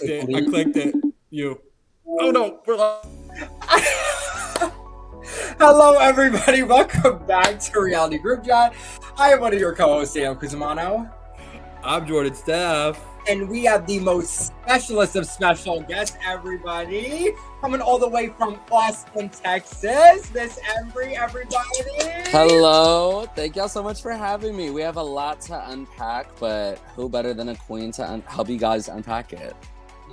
I clicked it. You. Oh no, we're live. Hello, everybody. Welcome back to Reality Group Chat. I am one of your co-hosts, Daniel Cusimano. I'm Jordan Staff. And we have the most specialist of special guests, everybody. Coming all the way from Austin, Texas. Miss Embry, everybody. Hello. Thank y'all so much for having me. We have a lot to unpack, but who better than a queen to help you guys unpack it?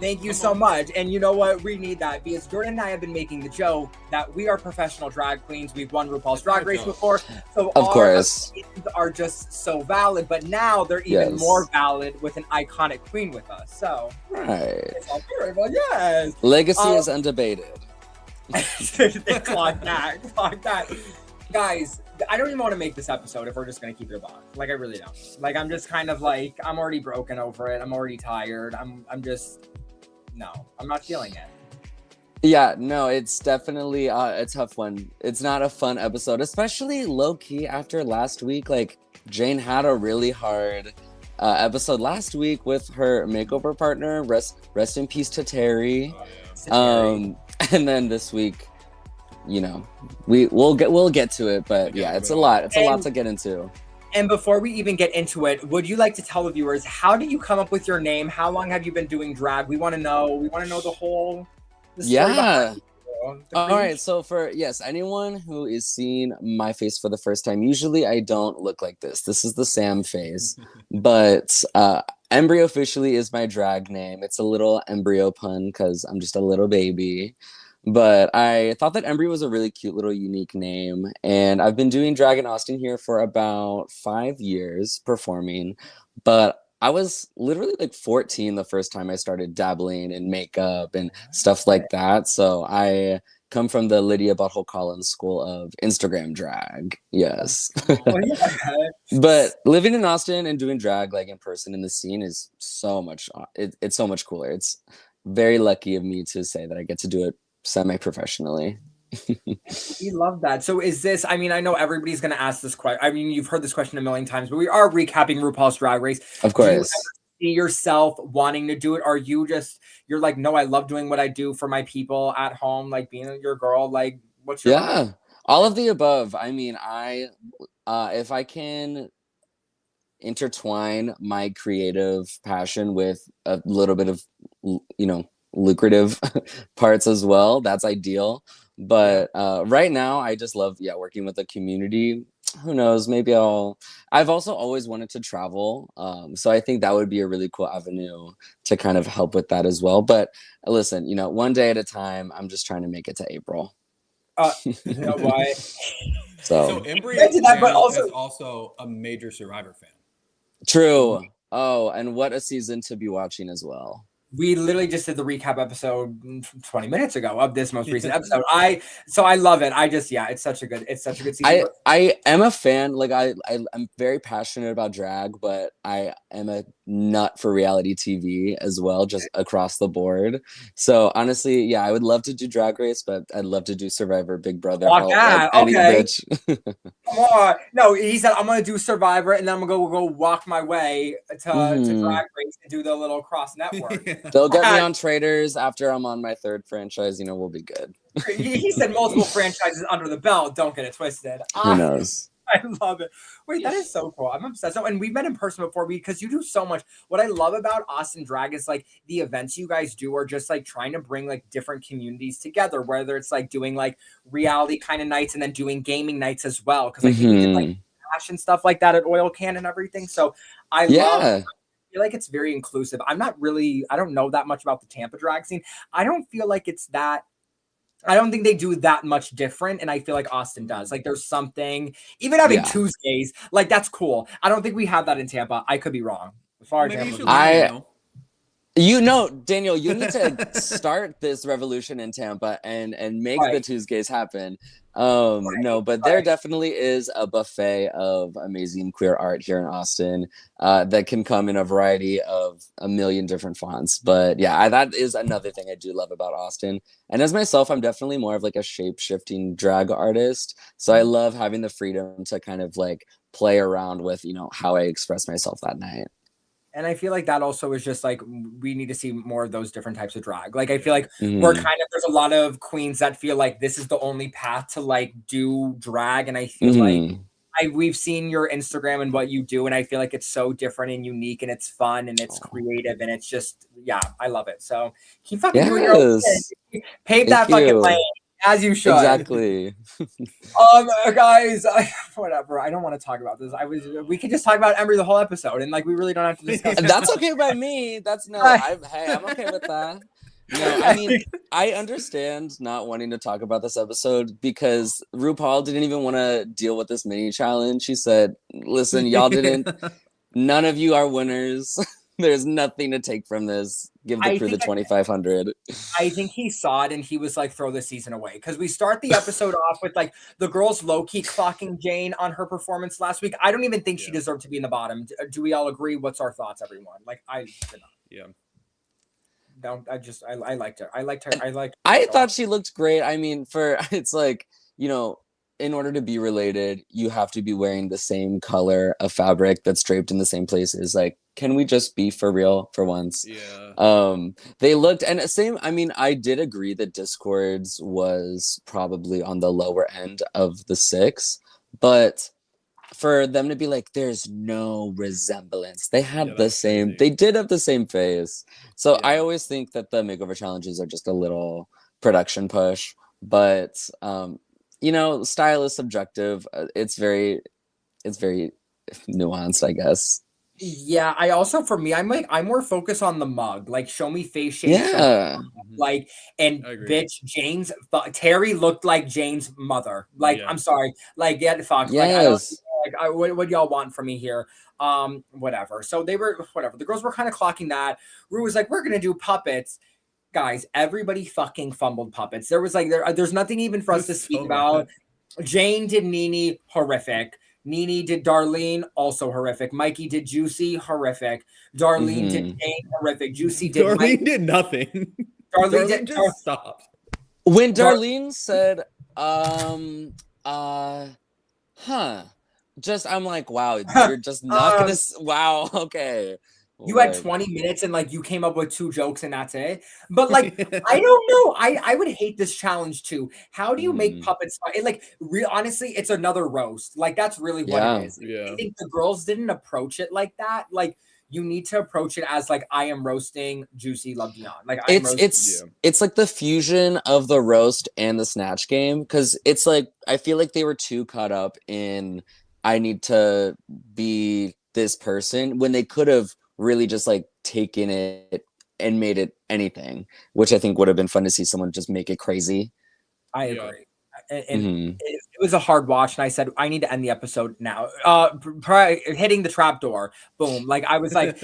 Thank you so much. And you know what? We need that because Jordan and I have been making the joke that we are professional drag queens. We've won RuPaul's Drag Race before. So of course, our opinions are just so valid. But now they're even more valid with an iconic queen with us. So, right. It's all very well, yes. Legacy is undebated. Clock that. Clock that. Guys, I don't even want to make this episode if we're just going to keep it a box. Like, I really don't. Like, I'm just kind of like, I'm already broken over it. I'm already tired. I'm just... No, I'm not feeling it. Yeah, no, it's definitely a tough one. It's not a fun episode, especially low-key after last week. Like, Jane had a really hard episode last week with her makeover partner. Rest in peace to Terry. Oh, yeah. And then this week, you know, we'll get to it, but yeah, it's a lot. It's a lot to get into. And before we even get into it, would you like to tell the viewers, how did you come up with your name? How long have you been doing drag? We want to know the whole story. Yeah. All right. So for anyone who is seeing my face for the first time, usually I don't look like this. This is the Sam face, but Embry officially is my drag name. It's a little embryo pun because I'm just a little baby. But I thought that Embry was a really cute little unique name. And I've been doing drag in Austin here for about 5 years performing. But I was literally like 14 the first time I started dabbling in makeup and stuff like that. So I come from the Lydia Butthole Collins School of Instagram drag. Yes. But living in Austin and doing drag like in person in the scene is so much, it's so much cooler. It's very lucky of me to say that I get to do it semi-professionally. We love that. So is this, I mean, I know everybody's going to ask this question. I mean, you've heard this question a million times, but we are recapping RuPaul's Drag Race. Of course. Do you ever see yourself wanting to do it? Are you just, you're like, no, I love doing what I do for my people at home, like being your girl, like what's your vibe? All of the above. I mean, if I can intertwine my creative passion with a little bit of, you know, lucrative parts as well, that's ideal. But right now I just love working with the community. Who knows, maybe I've also always wanted to travel, so I think that would be a really cool avenue to kind of help with that as well. But listen, you know, one day at a time. I'm just trying to make it to April. You know why? So Embry is also a major Survivor fan. True. Oh, and what a season to be watching as well. We literally just did the recap episode 20 minutes ago of this most recent episode. I love it. It's such a good season. I am a fan. Like I'm very passionate about drag, but I am a nut for reality TV as well, just across the board. So honestly, I would love to do Drag Race, but I'd love to do Survivor, Big Brother. Any bitch. Come on. No, he said I'm gonna do Survivor and then I'm gonna go walk my way to Drag Race and do the little cross network. They'll get me on Traders after I'm on my third franchise. You know, we'll be good. He said multiple franchises under the belt. Don't get it twisted. Who knows? I love it. Wait, that is so cool. I'm obsessed. And we've met in person before because you do so much. What I love about Austin Drag is like the events you guys do are just like trying to bring like different communities together, whether it's like doing like reality kind of nights and then doing gaming nights as well. Because like we did like fashion stuff like that at Oil Can and everything. So I feel like it's very inclusive. I don't know that much about the Tampa drag scene. I don't feel like it's that. I don't think they do that much different, and I feel like Austin does. Like there's something, even having Tuesdays, like that's cool. I don't think we have that in Tampa. I could be wrong. As far as you know, Daniel, you need to start this revolution in Tampa and make the Tuesdays happen. No, but there definitely is a buffet of amazing queer art here in Austin that can come in a variety of a million different fonts. But that is another thing I do love about Austin. And as myself, I'm definitely more of like a shape-shifting drag artist. So I love having the freedom to kind of like play around with, you know, how I express myself that night. And I feel like that also is just like we need to see more of those different types of drag. Like I feel like we're kind of there's a lot of queens that feel like this is the only path to like do drag, and I feel like we've seen your Instagram and what you do, and I feel like it's so different and unique, and it's fun and it's creative, and it's just I love it. So keep fucking doing your own thing. Pave that fucking lane. As you should. Exactly. Guys, whatever. I don't want to talk about this. We could just talk about Embry the whole episode, and like we really don't have to discuss. That's okay by me. I'm okay with that. No, I mean, I understand not wanting to talk about this episode because RuPaul didn't even want to deal with this mini challenge. She said, "Listen, y'all didn't. None of you are winners." There's nothing to take from this. Give the crew the 2,500. I think he saw it and he was like, throw this season away. Because we start the episode off with like the girls low-key clocking Jane on her performance last week. I don't even think she deserved to be in the bottom. Do we all agree? What's our thoughts, everyone? Like, I liked her. I thought she looked great. I mean, it's like, in order to be related, you have to be wearing the same color of fabric that's draped in the same places. Like, can we just be for real for once? Yeah. They looked, and same, I mean, I did agree that Discord's was probably on the lower end of the 6, but for them to be like, there's no resemblance. They had the same, crazy. They did have the same face. So I always think that the makeover challenges are just a little production push, but, style is subjective. It's very nuanced, I guess. Yeah, I also, for me, I'm more focused on the mug. Like, show me face shape. Yeah. Like, and bitch, Terry looked like Jane's mother. Like, I'm sorry. Like, get fucked. Yes. What y'all want from me here? Whatever. So they were, whatever. The girls were kind of clocking that. Ru was like, we're going to do puppets. Guys, everybody fucking fumbled puppets. There was like, there's nothing even for us to speak about. Jane did Nene, horrific. Nene did Darlene, also horrific. Mikey did Juicy, horrific. Darlene did Jane, horrific. Juicy did Darlene did nothing. Darlene just stopped. When Darlene said, I'm like, wow, you're just not gonna, wow, okay. You had 20 minutes and like you came up with 2 jokes and that's it. But like, I don't know. I would hate this challenge too. How do you make puppets? Honestly, it's another roast. Like that's really what it is. Yeah. I think the girls didn't approach it like that. Like you need to approach it as like I am roasting Juicy Love Dion. Like it's like the fusion of the roast and the snatch game because it's like I feel like they were too caught up in I need to be this person when they could have really just like taken it and made it anything, which I think would have been fun to see someone just make it crazy. I agree. And it was a hard watch. And I said, I need to end the episode now. Hitting the trap door. Boom. Like I was like,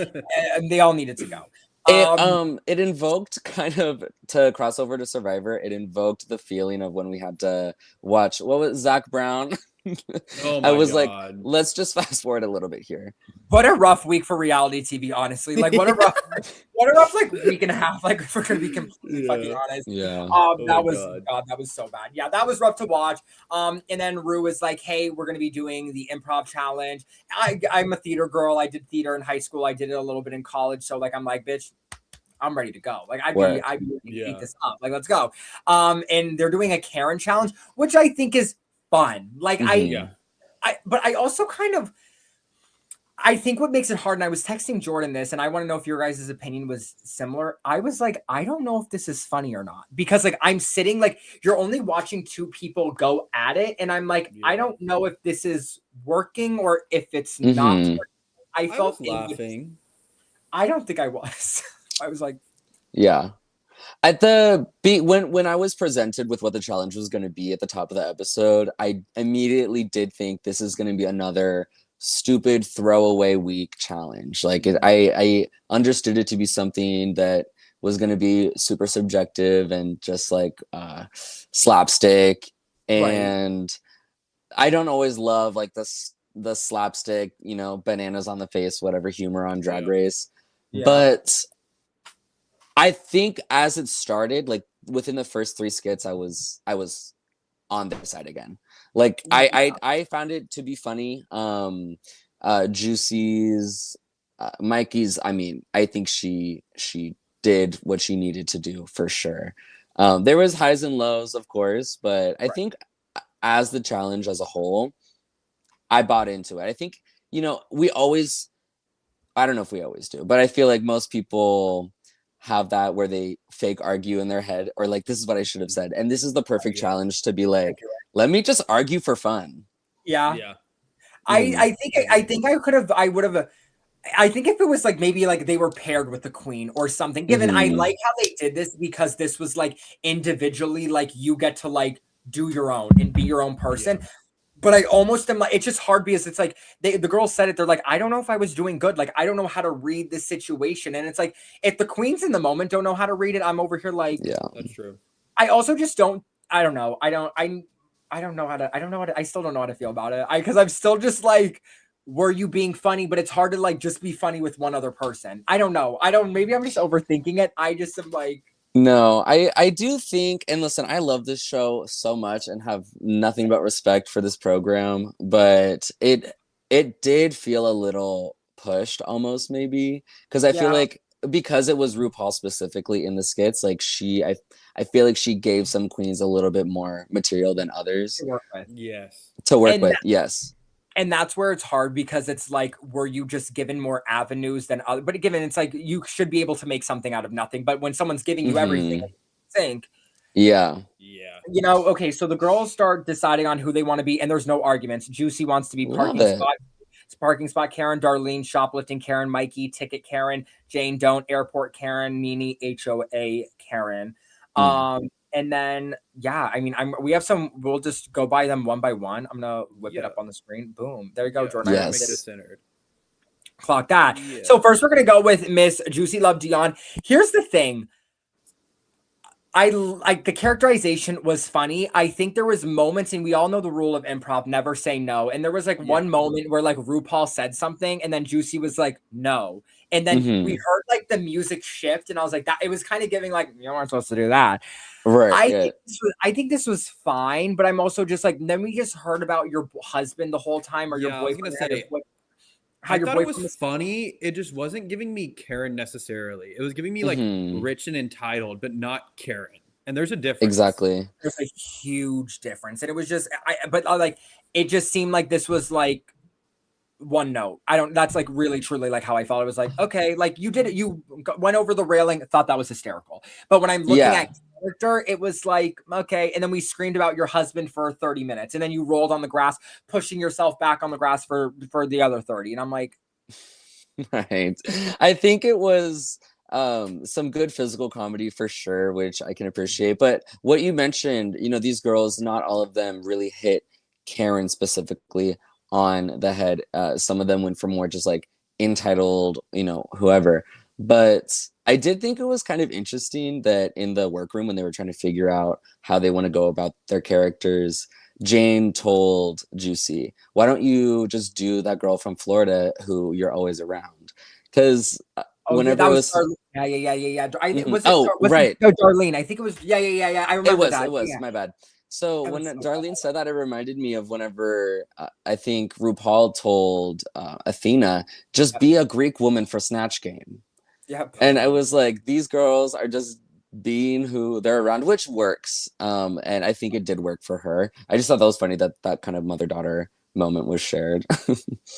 they all needed to go. It invoked kind of to cross over to Survivor. It invoked the feeling of when we had to watch, what was Zach Brown? Oh my I was God. like, let's just fast forward a little bit here. What a rough week for reality TV, honestly. Like what a rough like week and a half. Like if we're gonna be completely fucking honest. Yeah. That was so bad. Yeah, that was rough to watch. And then Ru was like, hey, we're gonna be doing the improv challenge. I'm a theater girl. I did theater in high school. I did it a little bit in college. So like I'm like, bitch, I'm ready to go. Like I'd beat this up. Like let's go. And they're doing a Karen challenge, which I think is fun. Like but I also kind of I think what makes it hard, and I was texting Jordan this, and I want to know if your guys' opinion was similar. I was like, I don't know if this is funny or not. Because like I'm sitting like you're only watching 2 people go at it, and I'm like, I don't know if this is working or if it's not working. I felt laughing. I don't think I was. I was like, yeah. When I was presented with what the challenge was going to be at the top of the episode, I immediately did think this is going to be another stupid throwaway week challenge. Like I understood it to be something that was going to be super subjective and just like slapstick. And I don't always love like the slapstick, bananas on the face, whatever humor on Drag Race. Yeah. But I think as it started, like within the first 3 skits, I was on their side again. Like I found it to be funny. Juicy's Mikey's, I mean, I think she did what she needed to do for sure. There was highs and lows, of course, but I think as the challenge as a whole, I bought into it. I think, I don't know if we always do, but I feel like most people have that where they fake argue in their head or like, this is what I should have said. And this is the perfect challenge to be like, let me just argue for fun. Yeah. I think I would have. I think if it was like maybe like they were paired with the queen or something, given I like how they did this because this was like individually, like you get to like do your own and be your own person. Yeah. But I almost am like, it's just hard because it's like the girls said it. They're like, I don't know if I was doing good. Like, I don't know how to read this situation. And it's like, if the queens in the moment don't know how to read it, I'm over here like, yeah, that's true. I also just don't, I don't know. I still don't know how to feel about it. Because I'm still just like, were you being funny? But it's hard to like just be funny with one other person. I don't know. Maybe I'm just overthinking it. I just am like. No, I do think, and listen, I love this show so much and have nothing but respect for this program, but it did feel a little pushed almost maybe. Because I feel like because it was RuPaul specifically in the skits, like I feel like she gave some queens a little bit more material than others. To work with. Yes. To work with, yes. And that's where it's hard because it's like, were you just given more avenues than other? But given it's like you should be able to make something out of nothing. But when someone's giving you everything, think. Yeah. Okay. So the girls start deciding on who they want to be, and there's no arguments. Juicy wants to be parking spot Karen, Darlene, shoplifting Karen, Mikey, ticket Karen, Jane, don't, airport Karen, Nene, HOA Karen. And then, I mean, we'll just go by them one by one. I'm going to whip it up on the screen. Boom. There you go, Jordan. Yes. Clock that. Yeah. So first we're going to go with Miss Juicy Love Dion. Here's the thing. I like the characterization was funny. I think there was moments, and we all know the rule of improv, never say no. And there was like one moment where like RuPaul said something and then Juicy was like, no. And then we heard like the music shift and I was like, that it was kind of giving like, you weren't supposed to do that. Right. I think this was fine, but I'm also just like, then we just heard about your husband the whole time or your boyfriend. I thought it was funny. It just wasn't giving me Karen necessarily. It was giving me like rich and entitled, but not Karen. And there's a difference. Exactly. There's a huge difference. And it was just, like, it just seemed like this was like one note. That's like really truly like how I felt. It was like, okay, like you did it. You went over the railing, thought that was hysterical. But when I'm looking at character, it was like, okay. And then we screamed about your husband for 30 minutes. And then you rolled on the grass, pushing yourself back on the grass for the other 30. And I'm like, right. I think it was some good physical comedy for sure, which I can appreciate. But what you mentioned, these girls, not all of them really hit Karen specifically on the head. Some of them went for more just like entitled, whoever. But I did think it was kind of interesting that in the workroom when they were trying to figure out how they want to go about their characters, Jane told Juicy, why don't you just do that girl from Florida who you're always around? Because whenever it was right. No, Darlene. I think it was I remember that. It was my bad. So when Darlene said that, it reminded me of whenever I think RuPaul told Athena, just be a Greek woman for Snatch Game. Yep. And I was like, these girls are just being who they're around, which works. And I think it did work for her. I just thought that was funny that kind of mother-daughter moment was shared.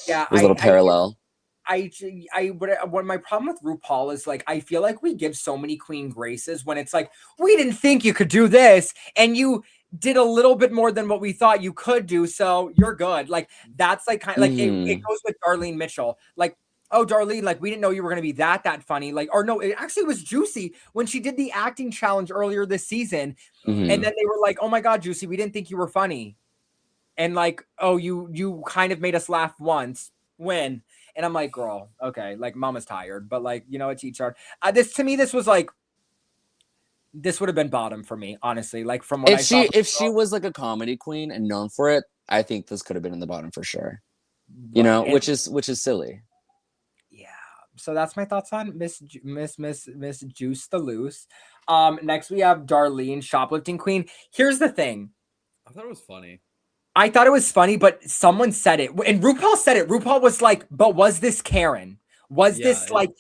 Yeah. It was a little parallel. What my problem with RuPaul is like, I feel like we give so many Queen Graces when it's like, we didn't think you could do this. And you did a little bit more than what we thought you could do. So you're good. Like, that's like kind of like it goes with Darlene Mitchell. Like, oh, Darlene, like we didn't know you were going to be that funny. Like, or no, it actually was Juicy when she did the acting challenge earlier this season. And then they were like, oh my God, Juicy, we didn't think you were funny. And like, oh, you kind of made us laugh once. When? And I'm like, girl, okay, like mama's tired, but like, it's each hard. This was like, this would have been bottom for me, honestly. Like from what if she was like a comedy queen and known for it, I think this could have been in the bottom for sure. Which is silly. Yeah. So that's my thoughts on Miss Juice the Loose. Next we have Darlene, shoplifting queen. Here's the thing. I thought it was funny. I thought it was funny, but someone said it. And RuPaul said it. RuPaul was like, but was this Karen? Was this like,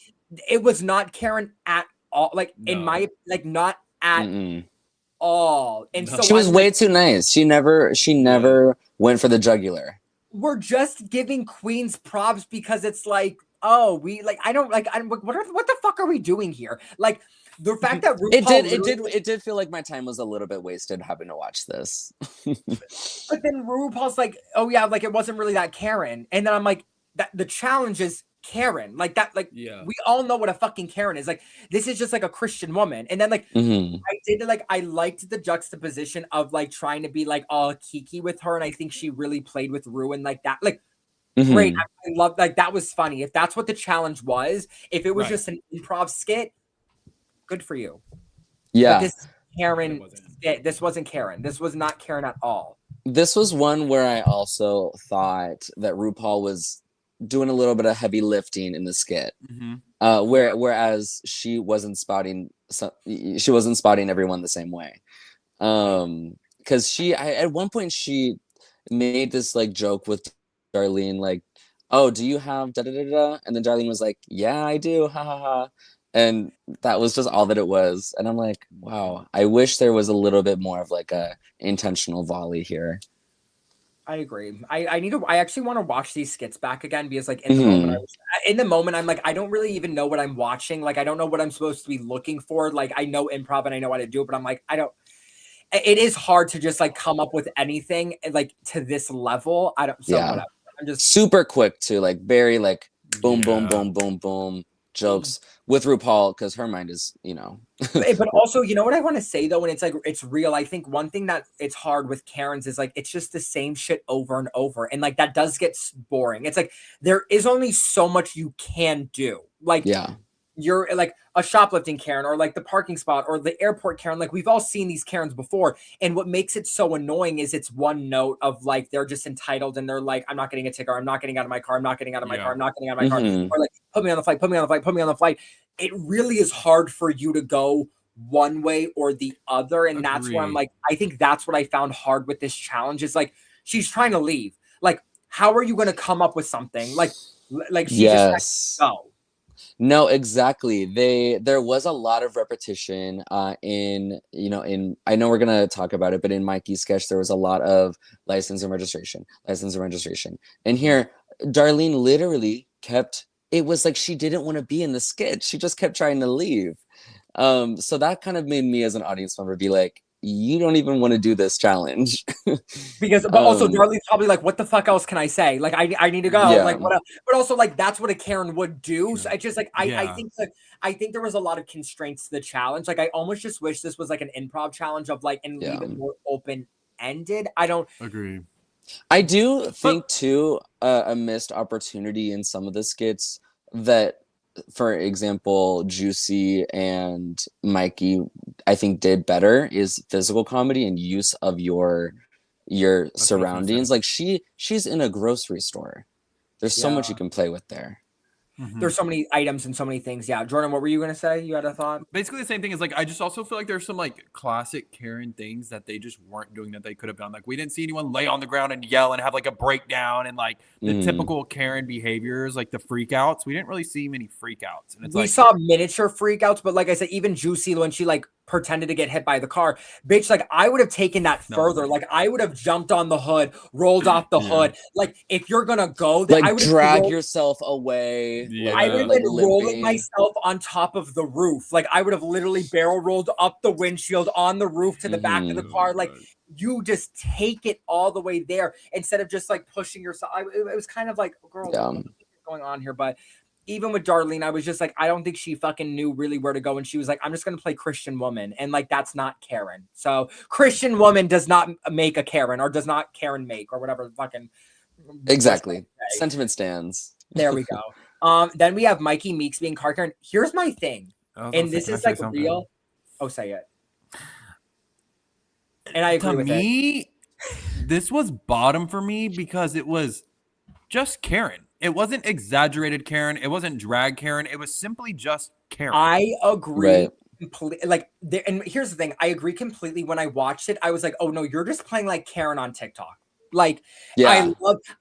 it was not Karen at all. Like in my, like not at all. And so she was way too nice. She never went for the jugular. We're just giving queens props because it's like, oh, we like, I don't like, what the fuck are we doing here? Like the fact that RuPaul it did feel like my time was a little bit wasted having to watch this. But then RuPaul's like, oh yeah, like it wasn't really that Karen. And then I'm like, that the challenge is Karen. Like that, like we all know what a fucking Karen is. Like this is just like a Christian woman. And then like I liked the juxtaposition of like trying to be like all kiki with her. And I think she really played with Ru and like that. Like great. I love like that was funny. If that's what the challenge was, if it was just an improv skit, good for you. Yeah. But this Karen, this wasn't Karen. This was not Karen at all. This was one where I also thought that RuPaul was doing a little bit of heavy lifting in the skit, whereas she wasn't spotting everyone the same way. Because at one point she made this like joke with Darlene, like, "Oh, do you have da da da da?" And then Darlene was like, "Yeah, I do, ha ha ha." And that was just all that it was. And I'm like, wow, I wish there was a little bit more of like a intentional volley here. I agree. I actually want to watch these skits back again because like in the moment I'm like, I don't really even know what I'm watching. Like, I don't know what I'm supposed to be looking for. Like, I know improv and I know how to do it, but I'm like, it is hard to just like come up with anything like to this level. Whatever. I'm just super quick too. Like very like boom, boom, boom, boom, boom jokes with RuPaul because her mind is, but also, you know what I want to say though, when it's like it's real, I think one thing that it's hard with Karen's is like it's just the same shit over and over, and like that does get boring. It's like there is only so much you can do. Like you're like a shoplifting Karen or like the parking spot or the airport Karen. Like we've all seen these Karens before. And what makes it so annoying is it's one note of like, they're just entitled and they're like, I'm not getting a ticket. I'm not getting out of my car. I'm not getting out of my car. I'm not getting out of my car. Or like, put me on the flight, put me on the flight, put me on the flight. It really is hard for you to go one way or the other. And that's where I'm like, I think that's what I found hard with this challenge is like, she's trying to leave. Like, how are you going to come up with something? Like she just go. No, exactly. There was a lot of repetition in I know we're gonna talk about it, but in Mikey's sketch there was a lot of license and registration. And here, Darlene literally it was like she didn't want to be in the sketch. She just kept trying to leave. So that kind of made me as an audience member be like, you don't even want to do this challenge. But also Darlene's probably like, what the fuck else can I say? Like, I need to go. Like, what else? But also like, that's what a Karen would do. So I just like, I think there was a lot of constraints to the challenge. Like, I almost just wish this was like an improv challenge of like, and leave it more open-ended. I don't agree. I do think too, a missed opportunity in some of the skits that, for example, Juicy and Mikey, I think did better is physical comedy and use of your surroundings. Like she's in a grocery store. There's so much you can play with there. There's so many items and so many things. Yeah. Jordan, what were you going to say? You had a thought? Basically the same thing is like, I just also feel like there's some like classic Karen things that they just weren't doing that they could have done. Like we didn't see anyone lay on the ground and yell and have like a breakdown and like the typical Karen behaviors, like the freakouts. We didn't really see many freakouts. And we saw miniature freakouts, but like I said, even Juicy, when she like pretended to get hit by the car, bitch, like I would have taken that further. Like I would have jumped on the hood, rolled off the hood. Like if you're gonna go, then I would drag yourself away. I would have been rolling myself on top of the roof. Like I would have literally barrel rolled up the windshield on the roof to the back of the car. Like you just take it all the way there instead of just like pushing yourself. It was kind of like, girl, what's going on here? But even with Darlene, I was just like, I don't think she fucking knew really where to go. And she was like, I'm just going to play Christian woman. And like, that's not Karen. So Christian woman does not make a Karen, or does not Karen make, or whatever fucking. Exactly. Sentiment stands. There we go. Then we have Mikey Meeks being car Karen. Here's my thing. And this is like real. Oh, say it. And I agree with it. This was bottom for me because it was just Karen. It wasn't exaggerated Karen. It wasn't drag Karen. It was simply just Karen. I agree. Like, and here's the thing. I agree completely. When I watched it, I was like, oh no, you're just playing like Karen on TikTok. Like, Yeah.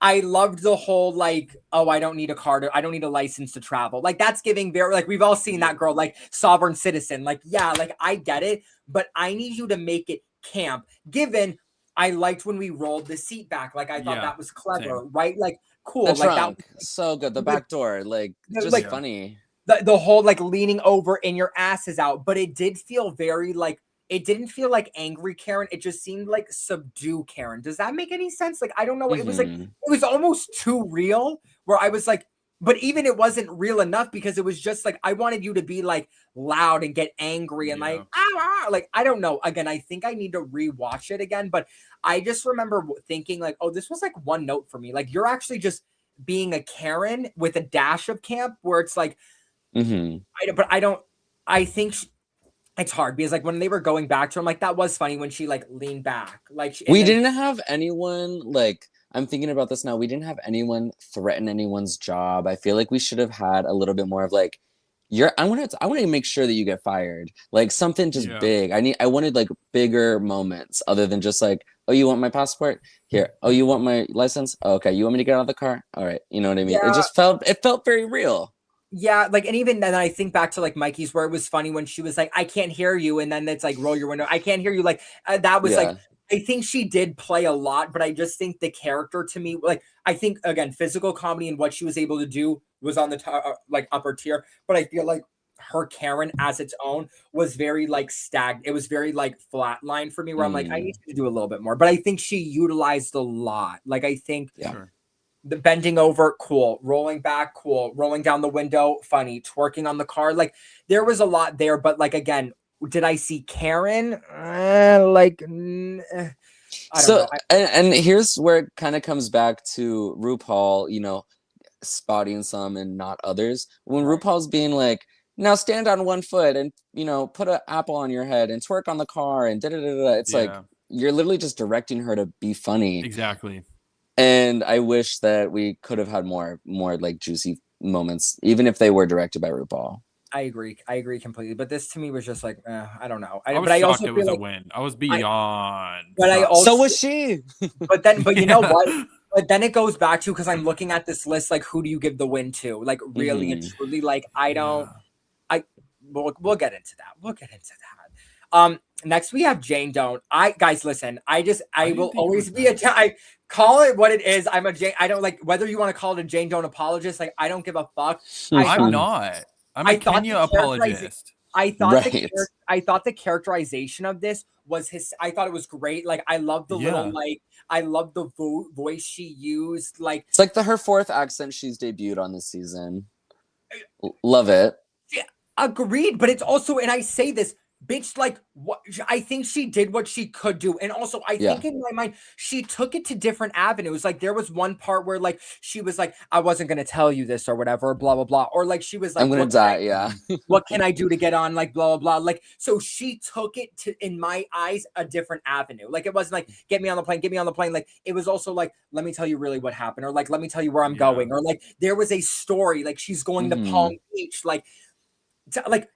I loved the whole like, oh, I don't need a card, I don't need a license to travel. Like that's giving very like we've all seen that girl like sovereign citizen. Like, yeah, like I get it, but I need you to make it camp. Given I liked when we rolled the seat back, like I thought that was clever, right? Like cool, the like trunk, that was, so good. The back door, like just like funny. the whole like leaning over and your ass is out, but it did feel very like it didn't feel like angry Karen. It just seemed like subdue Karen. Does that make any sense? Like I don't know. It was like it was almost too real. Where I was like, but even it wasn't real enough because it was just like I wanted you to be like loud and get angry and like like I don't know. Again, I think I need to rewatch it again. But I just remember thinking like, oh, this was like one note for me. Like you're actually just being a Karen with a dash of camp, where it's like. But I don't. I think it's hard because like when they were going back to him, like that was funny when she like leaned back. Like we didn't have anyone like. I'm thinking about this now. We didn't have anyone threaten anyone's job. I feel like we should have had a little bit more of like, I want to make sure that you get fired. Like something just big. I wanted like bigger moments other than just like, oh, you want my passport? Here. Oh, you want my license? Oh, okay. You want me to get out of the car? All right. You know what I mean? Yeah. It felt very real. Yeah, like, and even then I think back to like Mikey's where it was funny when she was like, I can't hear you. And then it's like, roll your window. I can't hear you. Like that was like, I think she did play a lot, but I just think the character to me, like, I think again, physical comedy and what she was able to do was on the like upper tier. But I feel like her Karen as its own was very like stagnant. It was very like flatline for me where I'm like, I need to do a little bit more. But I think she utilized a lot. Like, I think the bending over, cool. Rolling back, cool. Rolling down the window, funny. Twerking on the car, like there was a lot there. But like again, did I see Karen? I don't know. And here's where it kind of comes back to RuPaul, you know, spotting some and not others. When RuPaul's being like, now stand on one foot and, you know, put an apple on your head and twerk on the car and da-da-da-da. It's like, you're literally just directing her to be funny. Exactly. And I wish that we could have had more like juicy moments, even if they were directed by RuPaul. I agree completely. But this to me was just like, I don't know. I was shocked it was a win. I was beyond. So was she. But you know what? But then it goes back to, because I'm looking at this list, like who do you give the win to? Like really and truly, like I don't. We'll get into that. We'll get into that. Next we have Jane Don't. Guys, listen. I will always be I call it what it is. I'm a Jane. I don't like whether you want to call it a Jane Don't apologist. Like I don't give a fuck. I'm not. I'm a Kenya apologist. I thought the characterization of this was I thought it was great. Like I love the little like I love the voice she used. Like it's like her fourth accent she's debuted on this season. Love it. Yeah, agreed. But it's also, and I say this, bitch, like what I think she did what she could do. And also I think in my mind she took it to different avenues. Like there was one part where like she was like, I wasn't gonna tell you this or whatever, blah blah blah, or like she was like, I'm gonna die. What can I do to get on, like blah blah blah. Like so she took it to, in my eyes, a different avenue. Like it wasn't like get me on the plane. Like it was also like, let me tell you really what happened, or like let me tell you where I'm going, or like there was a story, like she's going to Palm Beach, like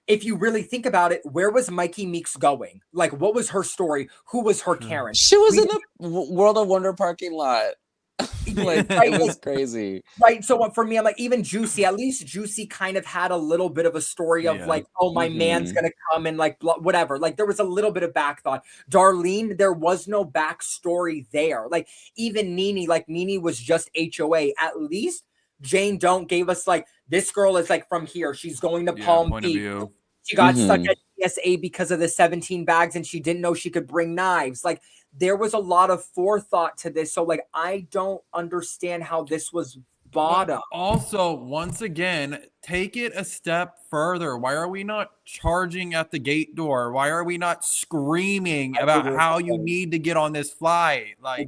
if you really think about it, where was Mikey Meeks going? Like, what was her story? Who was her Karen? She was in the World of Wonder parking lot. Like, it was crazy. Right. So for me, I'm like, even Juicy, at least Juicy kind of had a little bit of a story of like, oh, my man's going to come and like, whatever. Like, there was a little bit of back thought. Darlene, there was no backstory there. Like, even Nene was just HOA. At least Jane Don't gave us like, this girl is like from here. She's going to Palm Beach. She got stuck at TSA because of the 17 bags and she didn't know she could bring knives. Like there was a lot of forethought to this. So like, I don't understand how this was bottom. Also, once again, take it a step further. Why are we not charging at the gate door? Why are we not screaming about how you need to get on this flight? Like,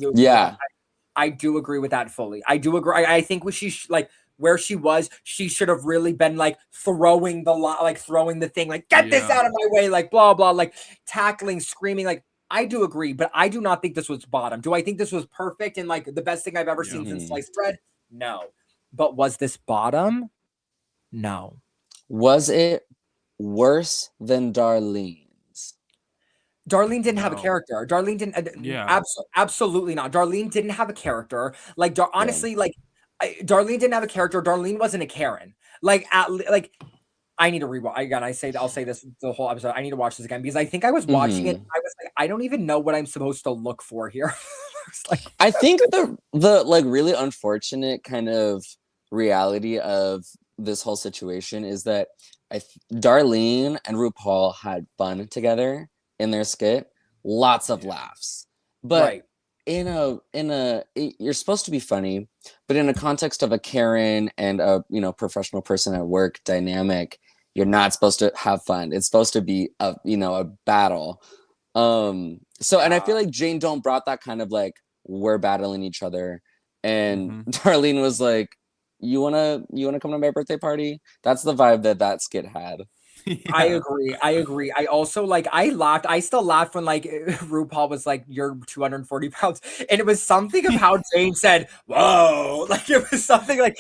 I do agree with that fully. I do agree. I think like where she was, she should have really been like throwing the thing, like get this out of my way, like blah blah, like tackling, screaming. Like I do agree, but I do not think this was bottom. Do I think this was perfect and like the best thing I've ever seen since sliced bread? No. But was this bottom? No. Was it worse than Darlene's? Darlene didn't have a No. character. Darlene didn't. Yeah. Absolutely not. Darlene didn't have a character. Like, honestly, like, Darlene didn't have a character. Darlene wasn't a Karen. Like, I need to rewatch. I'll say this the whole episode. I need to watch this again because I think I was watching it. I was like, I don't even know what I'm supposed to look for here. I think the like really unfortunate kind of reality of this whole situation is that Darlene and RuPaul had fun together in their skit, lots of laughs, but you're supposed to be funny, but in a context of a Karen and a professional person at work dynamic, you're not supposed to have fun. It's supposed to be a battle. And I feel like Jane Don't brought that kind of like we're battling each other, and Darlene was like, you wanna come to my birthday party? That's the vibe that skit had. Yeah. I agree. I also I still laughed when like RuPaul was like, you're 240 pounds. And it was something of how Jane said, whoa, like it was something like,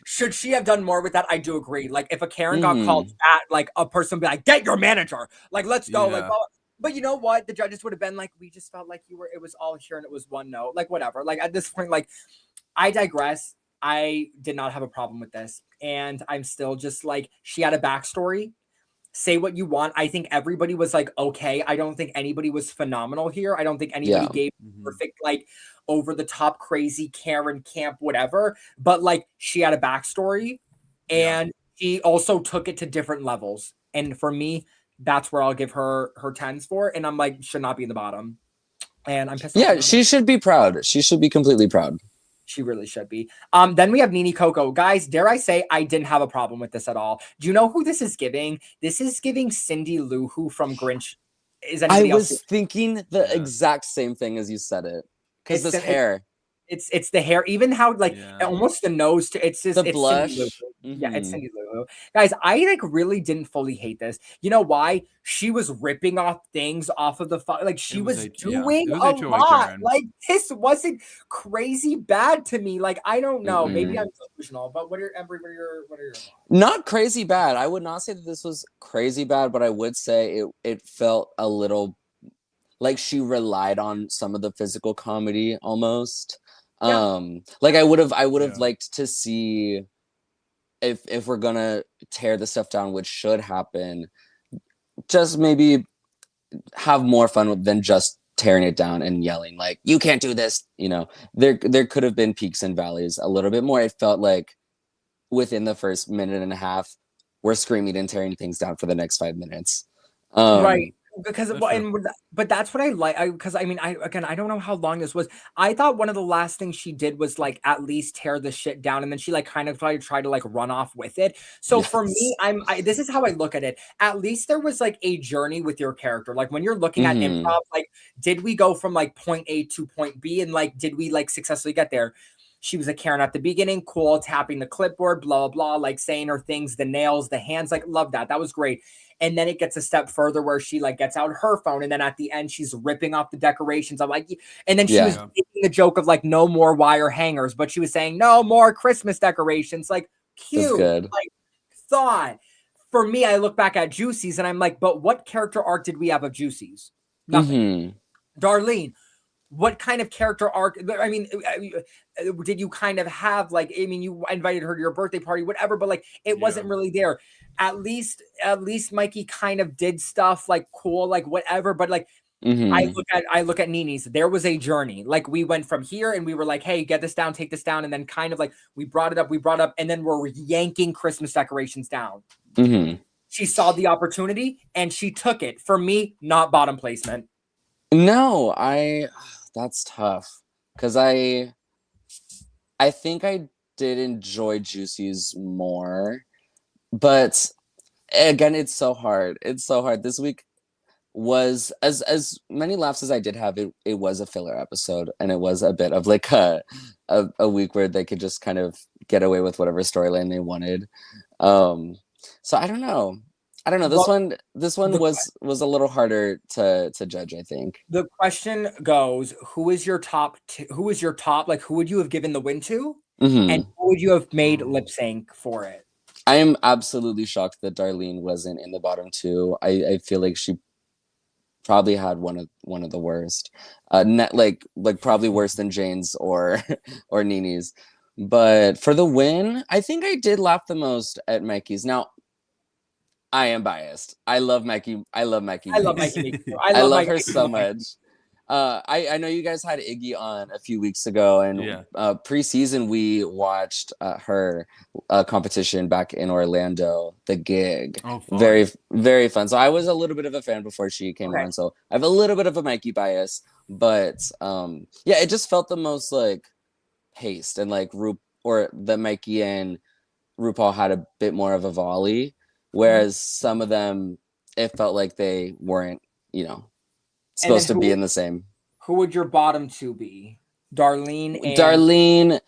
should she have done more with that? I do agree. Like if a Karen got called fat, like a person would be like, get your manager. Like, let's go. Like, well, but you know what? The judges would have been like, we just felt like it was all here and it was one note. Like, whatever. Like at this point, like, I digress. I did not have a problem with this. And I'm still just like, she had a backstory. Say what you want. I think everybody was like, okay. I don't think anybody was phenomenal here. I don't think anybody gave perfect, like over the top, crazy Karen camp, whatever. But like she had a backstory and she also took it to different levels. And for me, that's where I'll give her 10s for. And I'm like, should not be in the bottom. And I'm pissed off. Yeah, she should be proud. She should be completely proud. She really should be. Then we have Nene Coco. Guys, dare I say I didn't have a problem with this at all. Do you know who this is giving? This is giving Cindy Lou Who from Grinch. Is anybody else? I was thinking the exact same thing as you said it. Because this hair. It's the hair, even how like almost the nose to it's just the blush. Yeah, it's Cindy Lou Who. Guys, I like really didn't fully hate this. You know why? She was ripping off things off of the like she was doing a lot. Like this wasn't crazy bad to me. Like I don't know. Maybe I'm delusional, but what are your not crazy bad. I would not say that this was crazy bad, but I would say it felt a little like she relied on some of the physical comedy almost. Like I would have liked to see if we're gonna tear the stuff down, which should happen, just maybe have more fun than just tearing it down and yelling like you can't do this. There could have been peaks and valleys a little bit more. It felt like within the first minute and a half we're screaming and tearing things down for the next 5 minutes. Right. Because but that's what I like. Because I mean, I don't know how long this was. I thought one of the last things she did was like at least tear the shit down, and then she like kind of tried to like run off with it. So for me, this is how I look at it. At least there was like a journey with your character. Like when you're looking at improv, like did we go from like point A to point B, and like did we like successfully get there? She was a Karen at the beginning, cool, tapping the clipboard, blah, blah, like saying her things, the nails, the hands, like love that. That was great. And then it gets a step further where she like gets out her phone. And then at the end, she's ripping off the decorations. I'm like, and then she was making the joke of like, no more wire hangers, but she was saying no more Christmas decorations. Like cute, like thought. For me, I look back at Juicy's and I'm like, but what character arc did we have of Juicy's? Nothing. Darlene, what kind of character arc? I mean, did you kind of have like, I mean, you invited her to your birthday party, whatever, but like, it wasn't really there. At least Mikey kind of did stuff like cool, like whatever. But like, I look at Nene's, there was a journey. Like we went from here and we were like, hey, get this down, take this down. And then kind of like, we brought it up and then we're yanking Christmas decorations down. She saw the opportunity and she took it. For me, not bottom placement. No, that's tough because I think I did enjoy Juicy's more, but again, it's so hard. This week was as many laughs as I did have. It was a filler episode, and it was a bit of like a week where they could just kind of get away with whatever storyline they wanted. So I don't know. This one was a little harder to judge, I think. The question goes, who is your top? Like, who would you have given the win to? And who would you have made lip sync for it? I am absolutely shocked that Darlene wasn't in the bottom two. I feel like she probably had one of the worst. Like probably worse than Jane's or Nini's. But for the win, I think I did laugh the most at Mikey's. Now, I am biased. I love Mikey. I love Mikey. I love Meeks. Mikey. I love her so much. I know you guys had Iggy on a few weeks ago, and preseason we watched her competition back in Orlando, the gig. Oh, fun. Very, very fun. So I was a little bit of a fan before she came on. So I have a little bit of a Mikey bias, but it just felt the most like paced and like the Mikey and RuPaul had a bit more of a volley, whereas some of them it felt like they weren't, supposed to be in the same. Who would your bottom two be? Darlene and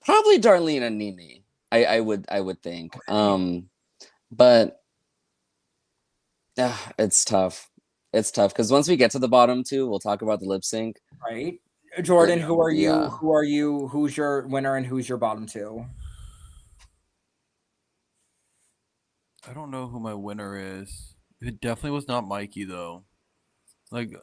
probably Darlene and Nini. I would think. But it's tough. It's tough because once we get to the bottom two, we'll talk about the lip sync. Right. Jordan, who are you? Yeah. Who are you? Who's your winner and who's your bottom two? I don't know who my winner is. It definitely was not Mikey though. Like,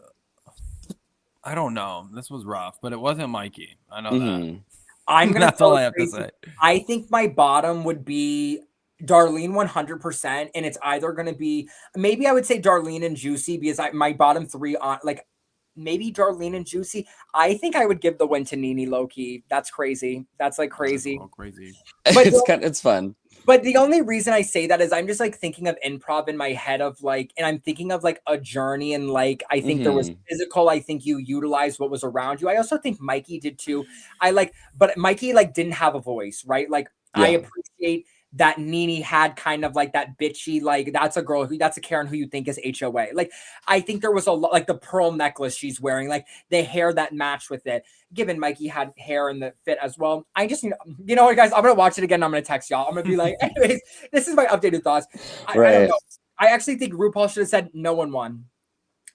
I don't know. This was rough, but it wasn't Mikey. I know that. That's all I have to say. I think my bottom would be Darlene 100%, and it's either going to be maybe I would say Darlene and Juicy because my bottom three on like maybe Darlene and Juicy. I think I would give the win to Nini low-key. That's crazy. That's like crazy. That's crazy. But it's fun. But the only reason I say that is I'm just like thinking of improv in my head of like, and I'm thinking of like a journey and like, I think there was physical. I think you utilized what was around you. I also think Mikey did too. But Mikey like didn't have a voice, right? Like I appreciate that Nini had kind of like that bitchy, like that's a Karen who you think is HOA. Like, I think there was a lot, like the pearl necklace she's wearing, like the hair that matched with it. Given Mikey had hair in the fit as well. I just, you know what, guys, I'm going to watch it again. And I'm going to text y'all. I'm going to be like, anyways, this is my updated thoughts. I don't know. I actually think RuPaul should have said no one won.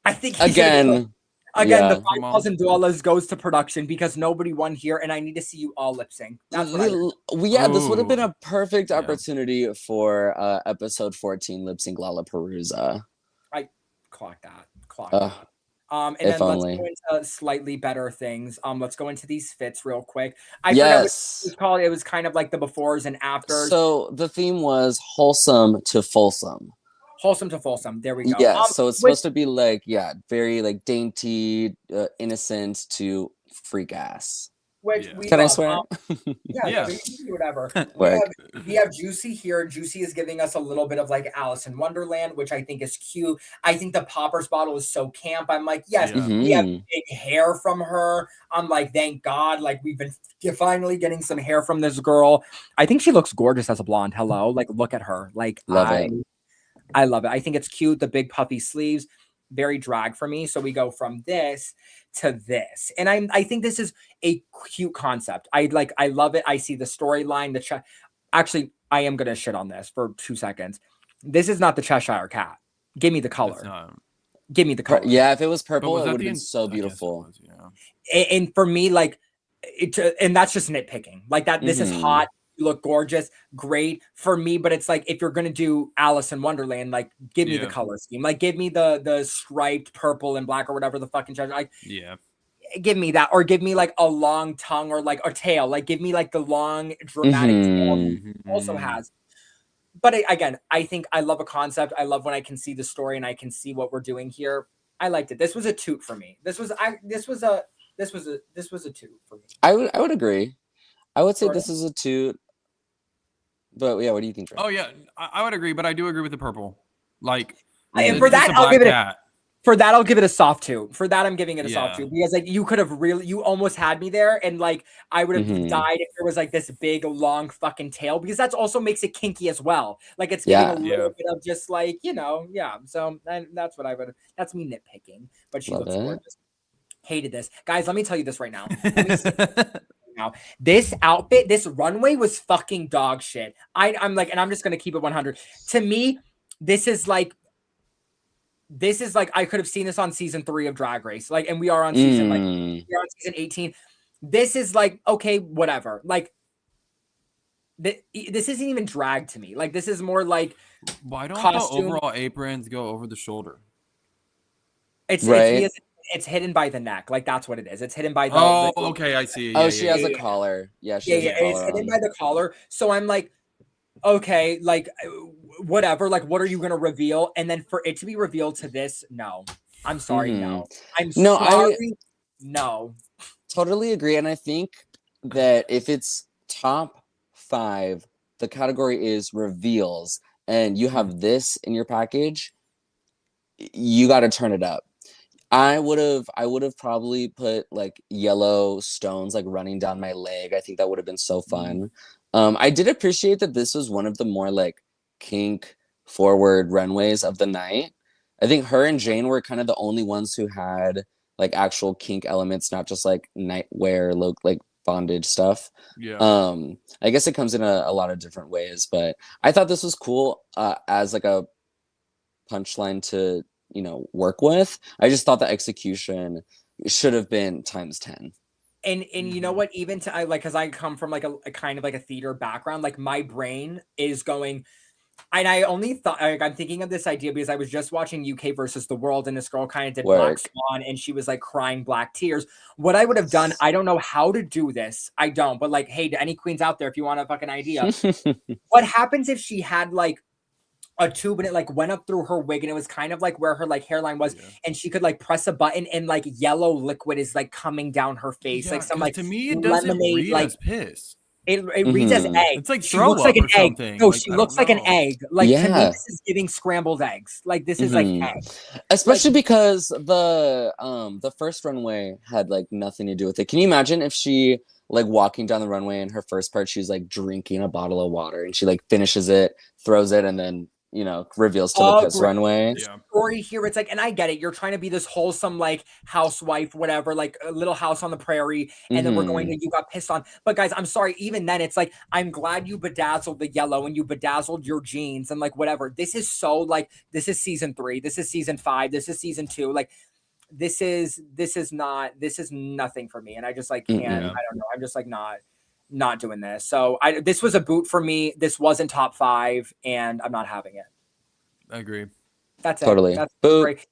I think again, the $5,000 goes to production because nobody won here, and I need to see you all lip sync. That's what this would have been a perfect opportunity for episode 14 lip sync Lollapalooza. I clock that. And then let's go into slightly better things. Let's go into these fits real quick. I forgot what it was kind of like the befores and afters. So the theme was wholesome to fulsome. Wholesome to fulsome. There we go. Yeah, so it's supposed to be like, very like dainty, innocent to freak ass. Which Can I swear? Yeah. Whatever. We have Juicy here. Juicy is giving us a little bit of like Alice in Wonderland, which I think is cute. I think the poppers bottle is so camp. I'm like, yes, we have big hair from her. I'm like, thank God. Like we've been finally getting some hair from this girl. I think she looks gorgeous as a blonde. Hello. Like, look at her. Like, I love it. I think it's cute. The big puffy sleeves, very drag for me. So we go from this to this. And I think this is a cute concept. I love it. I see the storyline. Actually, I am going to shit on this for 2 seconds. This is not the Cheshire Cat. Give me the color. Give me the color. Yeah, if it was purple, it would have been so beautiful. And for me, like, and that's just nitpicking. Like that, this is hot. You look gorgeous, great for me, but it's like if you're gonna do Alice in Wonderland, like give me the color scheme, like give me the striped purple and black or whatever the fucking treasure. Like, give me that, or give me like a long tongue or like a tail. Like give me like the long dramatic tail. Also has. But again, I think I love a concept. I love when I can see the story and I can see what we're doing here. I liked it. This was a toot for me. This was a toot for me. I would agree. I would say this is a toot. But yeah, what do you think, Trey? Oh yeah, I would agree, but I do agree with the purple. Like, and for that, I'll give it I'll give it a soft two. For that, I'm giving it a soft two because like you could have you almost had me there, and like I would have died if there was like this big long fucking tail because that's also makes it kinky as well. Like it's giving a little bit of just like So that's what I would. That's me nitpicking, but she looks gorgeous. Hated this, guys. Let me tell you this right now. Now, this outfit, this runway was fucking dog shit. I'm like, and I'm just gonna keep it 100. To me, this is like I could have seen this on season 3 of Drag Race. Like, and we are on season we're on season 18. This is like okay, whatever. Like, this isn't even drag to me. Like, this is more like why don't the overall aprons go over the shoulder? It's hidden by the neck. Like that's what it is. It's hidden by the. Oh, okay, I see. Oh, she has a collar. Yeah, she has a collar. It's hidden by the collar. So I'm like, okay, like whatever. Like, what are you gonna reveal? And then for it to be revealed to this, no. I'm sorry, no. I'm sorry, no. Totally agree, and I think that if it's top 5, the category is reveals, and you have this in your package, you got to turn it up. I would have probably put like yellow stones like running down my leg. I think that would have been so fun. I did appreciate that this was one of the more like kink forward runways of the night. I think her and Jane were kind of the only ones who had like actual kink elements, not just like nightwear look like bondage stuff. Yeah. I guess it comes in a lot of different ways, but I thought this was cool as like a punchline to work with. I just thought the execution should have been times 10. And you know what, even to I like, because I come from like a kind of like a theater background, like my brain is going, and I only thought like, I'm thinking of this idea because I was just watching UK versus the World, and this girl kind of did Black Swan, and she was like crying black tears. What I would have done, I don't know how to do this, I don't, but like, hey, to any queens out there, if you want a fucking idea, what happens if she had like a tube and it like went up through her wig and it was kind of like where her like hairline was, and she could like press a button and like yellow liquid is like coming down her face, like some like to me it doesn't read like as piss. It reads as egg. It's like she looks like an egg. No, like, she looks like an egg. Like to me, this is giving scrambled eggs. Like this is like egg. Especially like, because the first runway had like nothing to do with it. Can you imagine if she like walking down the runway and her first part she's like drinking a bottle of water and she like finishes it, throws it, and then reveals to the piss runway. Story here, it's like, and I get it. You're trying to be this wholesome, like housewife, whatever, like a little house on the prairie, and then we're going to you got pissed on. But guys, I'm sorry. Even then, it's like I'm glad you bedazzled the yellow and you bedazzled your jeans and like whatever. This is so like this is season 3. This is season 5. This is season 2. Like this is nothing for me, and I just like can't. I don't know. I'm just like not doing this. So this was a boot for me. This wasn't top 5, and I'm not having it. I agree. That's it. Totally. That's great.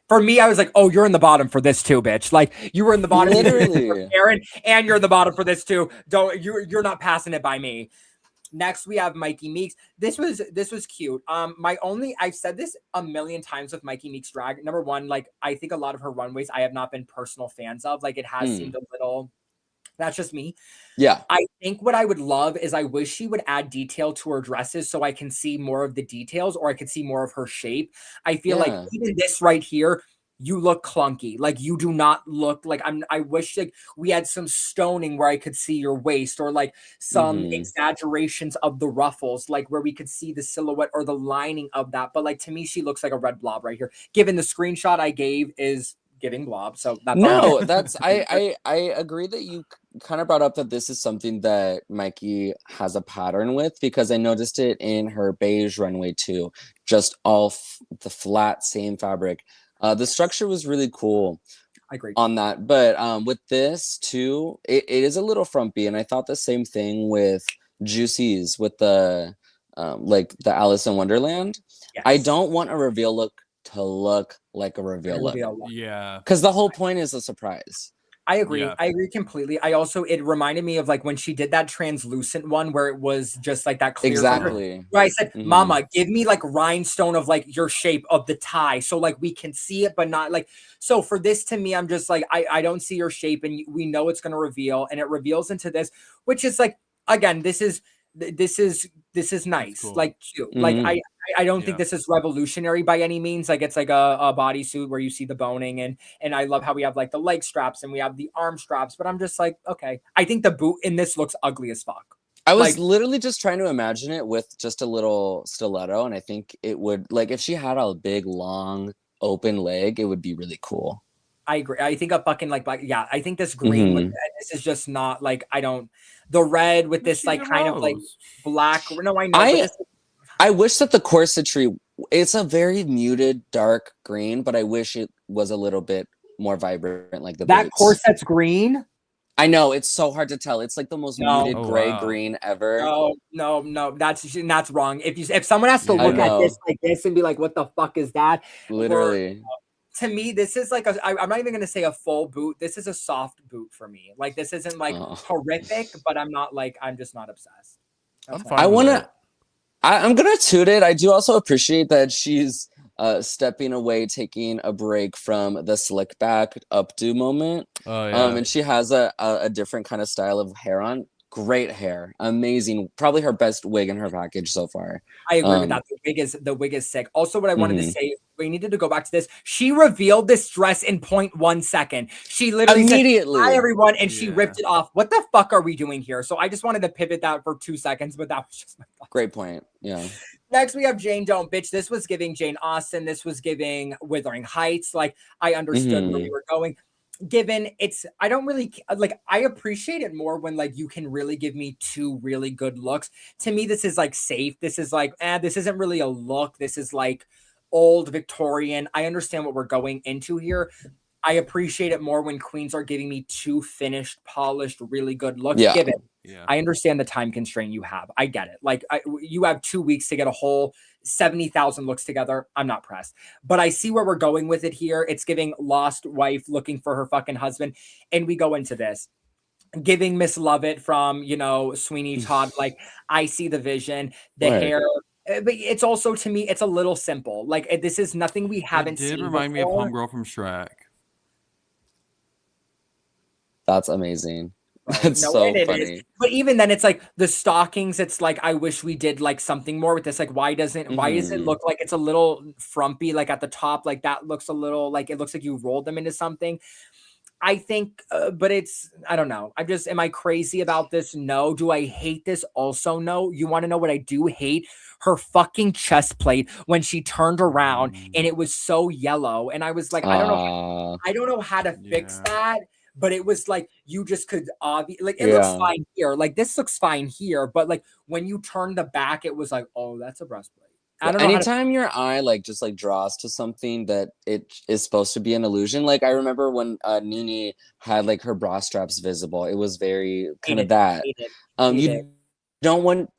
For me, I was like, oh, you're in the bottom for this too, bitch. Like you were in the bottom for Aaron, and you're in the bottom for this too. You're not passing it by me. Next, we have Mikey Meeks. This was cute. I've said this a million times with Mikey Meeks drag. Number one, like I think a lot of her runways I have not been personal fans of. Like it has seemed a little. That's just me. Yeah. I think what I would love is I wish she would add detail to her dresses so I can see more of the details or I could see more of her shape. I feel like even this right here, you look clunky. Like you do not look like I wish like we had some stoning where I could see your waist or like some exaggerations of the ruffles, like where we could see the silhouette or the lining of that. But like to me, she looks like a red blob right here. Given the screenshot I gave is giving blob. So that's I agree that you kind of brought up that this is something that Mikey has a pattern with, because I noticed it in her beige runway too, just all the flat same fabric. The structure was really cool. I agree on that, but with this too, it is a little frumpy, and I thought the same thing with Juicy's with the like the Alice in Wonderland. Yes. I don't want a reveal look to look like a reveal look. Yeah. Because the whole point is a surprise. I agree. Yeah. I agree completely. It reminded me of like when she did that translucent one where it was just like that clear. Exactly. Where I said, Mama, give me like rhinestone of like your shape of the tie. So like we can see it, but not like, so for this to me, I'm just like, I don't see your shape and we know it's going to reveal, and it reveals into this, which is like, again, this is nice. Cool. Like cute. Like I don't think this is revolutionary by any means. Like it's like a bodysuit where you see the boning, and I love how we have like the leg straps and we have the arm straps, but I'm just like, okay. I think the boot in this looks ugly as fuck. I was literally just trying to imagine it with just a little stiletto, and I think it would, like if she had a big long open leg, it would be really cool. I agree. I think a fucking like black. Yeah, I think this green with this is just not like, I don't, the red with this like kind of like black. No, I know. I wish that the corsetry, it's a very muted dark green, but I wish it was a little bit more vibrant, like the that boots. Corset's green. I know, it's so hard to tell. It's like the most muted gray green ever. No, that's wrong. If someone has to look at this like this and be like, what the fuck is that? Literally. to me, this is like I'm not even gonna say a full boot. This is a soft boot for me. Like this isn't like horrific, but I'm just not obsessed. I'm fine with it. I'm gonna toot it. I do also appreciate that she's stepping away, taking a break from the slick back updo moment. Oh, yeah. And she has a different kind of style of hair on. Great hair, amazing. Probably her best wig in her package so far. I agree with that. The wig is sick. Also, what I wanted to say, we needed to go back to this. She revealed this dress in 0.1 second. She literally immediately said, "Hi everyone," and she ripped it off. What the fuck are we doing here? So I just wanted to pivot that for 2 seconds, but that was just my thoughts. Great point. Yeah. Next, we have Jane Don't Bitch. This was giving Jane Austen. This was giving Wuthering Heights. Like, I understood where we were going. Given I don't really like, I appreciate it more when like you can really give me 2 really good looks. To me, this is like safe. This is like, this isn't really a look. This is like old Victorian. I understand what we're going into here. I appreciate it more when queens are giving me 2 finished, polished, really good looks. Yeah. Given I understand the time constraint you have. I get it. Like you have 2 weeks to get a whole 70,000 looks together. I'm not pressed, but I see where we're going with it here. It's giving lost wife looking for her fucking husband. And we go into this giving Miss Lovett from, Sweeney Todd. Like I see the vision, the hair, but it's also, to me, it's a little simple. Like this is nothing we haven't seen. It did remind me of Homegirl from Shrek. That's amazing. Right. That's so funny. But even then, it's like the stockings. It's like, I wish we did like something more with this. Like, why does it look like it's a little frumpy? Like at the top, like that looks a little like it looks like you rolled them into something. I think, but I don't know. Am I crazy about this? No. Do I hate this? Also, no. You want to know what I do hate? Her fucking chest plate when she turned around and it was so yellow. And I was like, I don't know how to fix that. But it was like, you just could it looks fine here. Like this looks fine here. But like when you turn the back, it was like, oh, that's a breastplate. I don't know. Anytime your eye just draws to something that it is supposed to be an illusion. Like I remember when Nene had like her bra straps visible. It was very kind of that. You don't want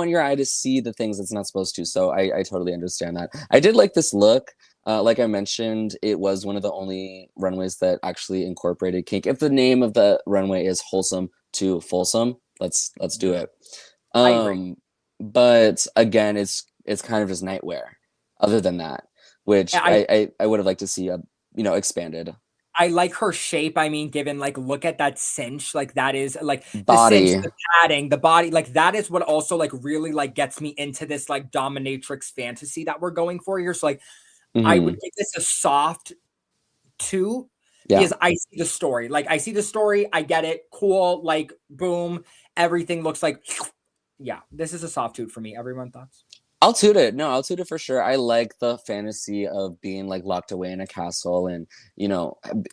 your eye to see the things it's not supposed to. So I totally understand that. I did like this look. Like I mentioned, it was one of the only runways that actually incorporated kink. If the name of the runway is Wholesome to Folsom, let's do it. I agree. But again, it's kind of just nightwear. Other than that, which I would have liked to see expanded. I like her shape. I mean, given like, look at that cinch. Like that is like body, the cinch, the padding, the body. Like that is what also like really like gets me into this like dominatrix fantasy that we're going for here. So like, I would give this a soft 2 because I see the story. Like I see the story. I get it. Cool. Like boom. Everything looks like, this is a soft 2 for me. Everyone thoughts? I'll toot it. No, I'll toot it for sure. I like the fantasy of being like locked away in a castle and,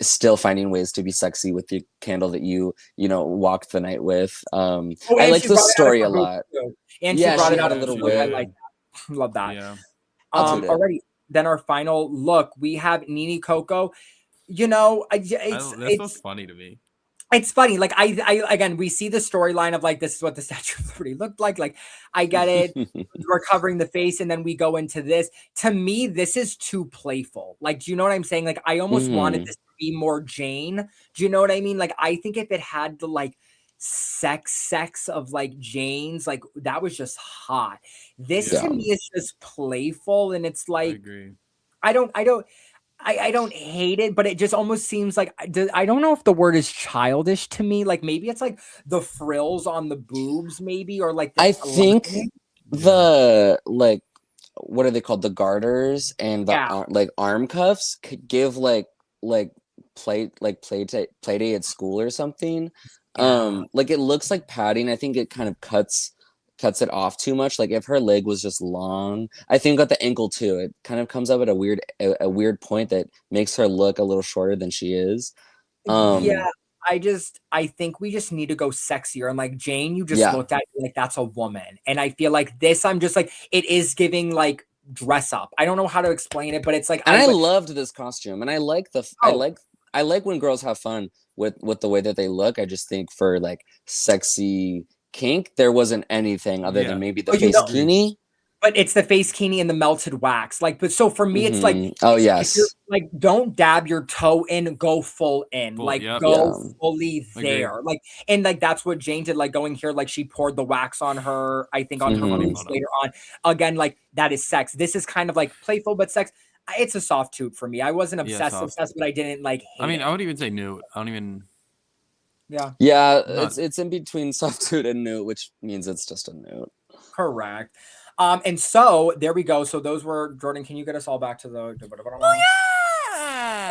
still finding ways to be sexy with the candle that you walked the night with. I like the story a lot. And she brought it out a little bit. I like that. Love that. Yeah. Already. Then our final look, we have Nene Coco. It's funny to me. It's funny. Like I again, we see the storyline of like, this is what the Statue of Liberty looked like. Like I get it. We're covering the face and then we go into this. To me, this is too playful. Like, do you know what I'm saying? Like I almost wanted this to be more Jane. Do you know what I mean? Like I think if it had the like sex of like Jane's, like that was just hot. This to me is just playful and it's like, I agree. I don't hate it, but it just almost seems like, I don't know if the word is childish to me. Like maybe it's like the frills on the boobs, maybe, or like I think the like, what are they called? The garters and the like arm cuffs could give like play day at school or something. Like it looks like padding. I think it kind of cuts it off too much. Like if her leg was just long, I think at the ankle too, it kind of comes up at a weird point that makes her look a little shorter than she is. I think we just need to go sexier. And like Jane, you just looked at me like that's a woman. And I feel like this, I'm just like, it is giving like dress up. I don't know how to explain it, but it's like, and I loved this costume. And I like I like when girls have fun with the way that they look. I just think for like sexy kink, there wasn't anything other than maybe the face bikini. But it's the face kini and the melted wax. Like, but so for me, it's like, oh if you're yes, like, don't dab your toe in, go full in, Full, like yep. go fully Agreed. there. Like, and like that's what Jane did, like going here, like she poured the wax on her, I think on her boobs later on. Again, like that is sex. This is kind of like playful, but sex. It's a soft toot for me. I wasn't obsessed, but I didn't like hate I mean, it. I would even say nude. I don't even. Yeah. It's in between soft toot and nude, which means it's just a nude. Correct. And so there we go. So those were Jordan. Can you get us all back to the?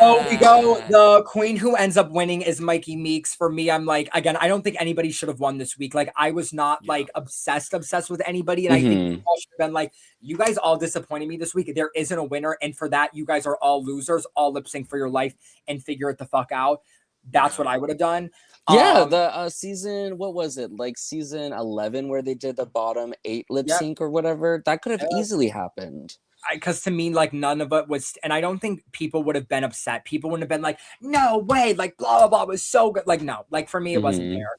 Oh, we go. The queen who ends up winning is Mikey Meeks. For me, I'm like, again, I don't think anybody should have won this week. Like, I was not like obsessed with anybody, and I think we all should have been like, you guys all disappointed me this week. There isn't a winner, and for that, you guys are all losers. All lip sync for your life and figure it the fuck out. That's what I would have done. Yeah, the season, what was it? Like season 11 where they did the bottom 8 lip sync or whatever. That could have easily happened. Because to me, like none of it was, and I don't think people would have been upset. People wouldn't have been like, no way, like blah, blah, blah was so good. Like, no, like for me, it wasn't there.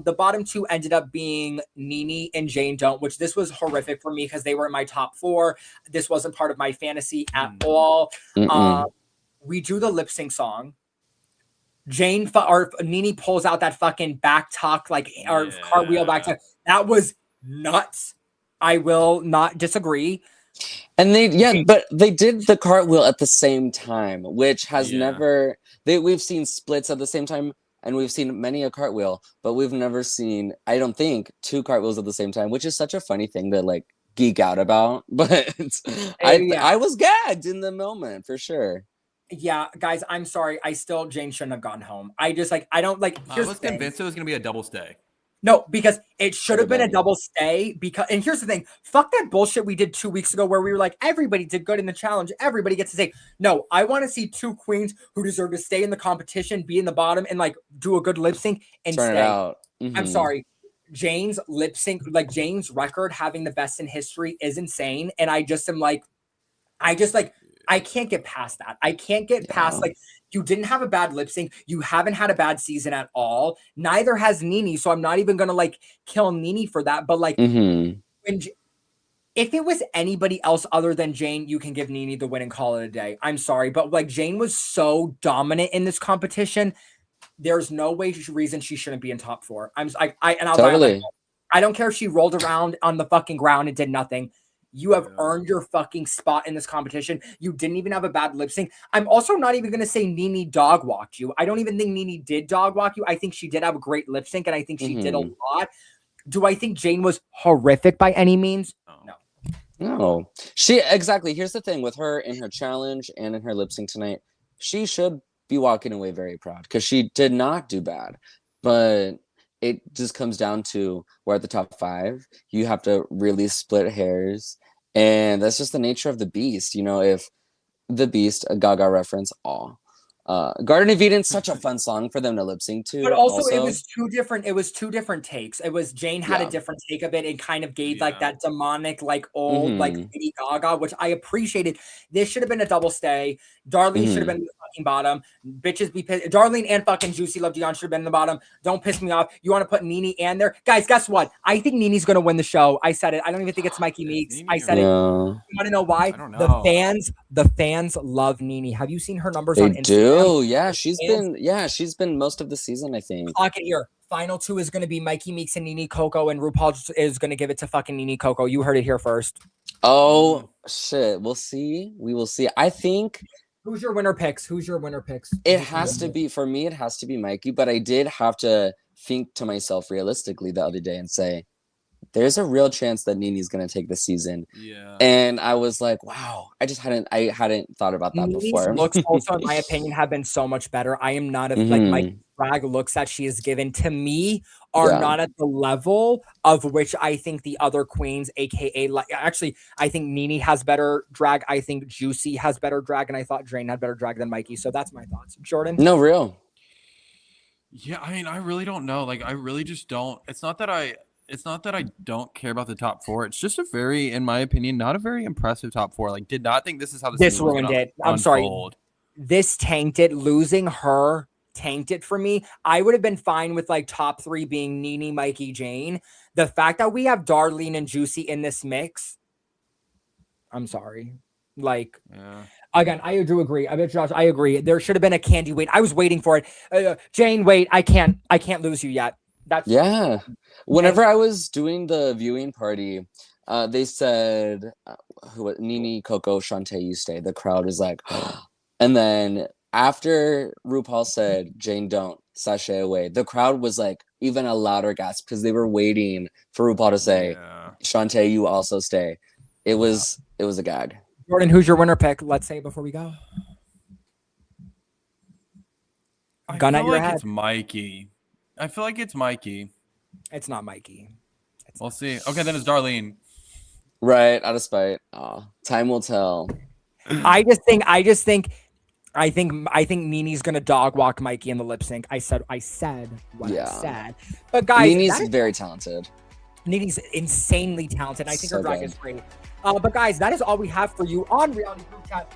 The bottom 2 ended up being Nene and Jane Don't, which this was horrific for me because they were in my top 4. This wasn't part of my fantasy at all. We do the lip sync song. Jane or Nene pulls out that fucking back tuck, like or cartwheel back tuck. That was nuts. I will not disagree. And but they did the cartwheel at the same time, which has never. We've seen splits at the same time, and we've seen many a cartwheel, but we've never seen, I don't think, 2 cartwheels at the same time, which is such a funny thing to like geek out about. But I was gagged in the moment for sure. Yeah, guys, I'm sorry. Jane shouldn't have gone home. I don't like. I was convinced it was gonna be a double stay. No, because it should have been a double stay. And here's the thing: fuck that bullshit we did 2 weeks ago, where we were like, everybody did good in the challenge, everybody gets to say. No, I want to see 2 queens who deserve to stay in the competition, be in the bottom, and like do a good lip sync and turn stay. It out. I'm sorry. Jane's lip sync, like Jane's record having the best in history is insane. And I can't get past that. I can't get past like you didn't have a bad lip sync. You haven't had a bad season at all. Neither has Nene. So I'm not even gonna like kill Nene for that. But like if it was anybody else other than Jane, you can give Nene the win and call it a day. I'm sorry, but like Jane was so dominant in this competition. There's no reason she shouldn't be in top 4. I don't care if she rolled around on the fucking ground and did nothing. You have earned your fucking spot in this competition. You didn't even have a bad lip sync. I'm also not even going to say Nene dog walked you. I don't even think Nene did dog walk you. I think she did have a great lip sync, and I think she did a lot. Do I think Jane was horrific by any means? No. Exactly. Here's the thing with her in her challenge and in her lip sync tonight. She should be walking away very proud because she did not do bad. But it just comes down to we're at the top 5. You have to really split hairs. And that's just the nature of the beast. You know, if the beast, a Gaga reference, Garden of Eden, such a fun song for them to lip sync to. But also, it was two different takes. It was Jane had a different take of it and kind of gave like that demonic, like old, like Lady Gaga, which I appreciated. This should have been a double stay. Darlene should have been in the fucking bottom. Bitches be pissed. Darlene and fucking Juicy Love Dion should have been in the bottom. Don't piss me off. You want to put Nene and there? Guys, guess what? I think Nene's gonna win the show. I said it. I don't even think it's Mikey Meeks. I said it. You want to know why? I don't know. The fans love Nene. Have you seen her numbers on Instagram? Do. Yeah, she's been most of the season, I think. Clock it here. Final 2 is going to be Mikey Meeks and Nene Coco, and RuPaul is going to give it to fucking Nene Coco. You heard it here first. Oh, shit. We'll see. We will see. I think... Who's your winner picks? It has to be, for me, it has to be Mikey, but I did have to think to myself realistically the other day and say, there's a real chance that Nene's going to take the season. Yeah. And I was like, wow, I hadn't thought about that before. Looks also, in my opinion, have been so much better. I am not like my drag looks that she has given to me are not at the level of which I think the other queens, aka like actually, I think Nene has better drag. I think Juicy has better drag, and I thought Drain had better drag than Mikey. So that's my thoughts. Jordan? No, real. Yeah, I mean, I really don't know. Like, I really just don't. It's not that I don't care about the top 4. It's just a very, in my opinion, not a very impressive top 4. Like, did not think this is how this ruined it. I'm sorry. This tanked it. Losing her tanked it for me. I would have been fine with like top 3 being Nene, Mikey, Jane. The fact that we have Darlene and Juicy in this mix I'm sorry. Like, Yeah. again, I do agree. I bet Josh, I agree. There should have been a Candy wait. I was waiting for it. Jane, wait. I can't lose you yet. That's Yeah. Whenever I was doing the viewing party, they said, Nene, Coco, Shantae, you stay. The crowd was like, and then after RuPaul said, Jane, don't, sashay away, the crowd was like even a louder gasp because they were waiting for RuPaul to say, Shantae, you also stay. It was a gag. Jordan, who's your winner pick? Let's say before we go. I feel like it's Mikey. I feel like it's Mikey. It's not Mikey. We'll see. Okay, then it's Darlene. Right, out of spite. Oh, time will tell. I think Nene's gonna dog walk Mikey in the lip sync. I said what I said. But guys, Nene's very talented. Nene's insanely talented. I think her drag good. is great. But guys, that is all we have for you on Reality Group Chat.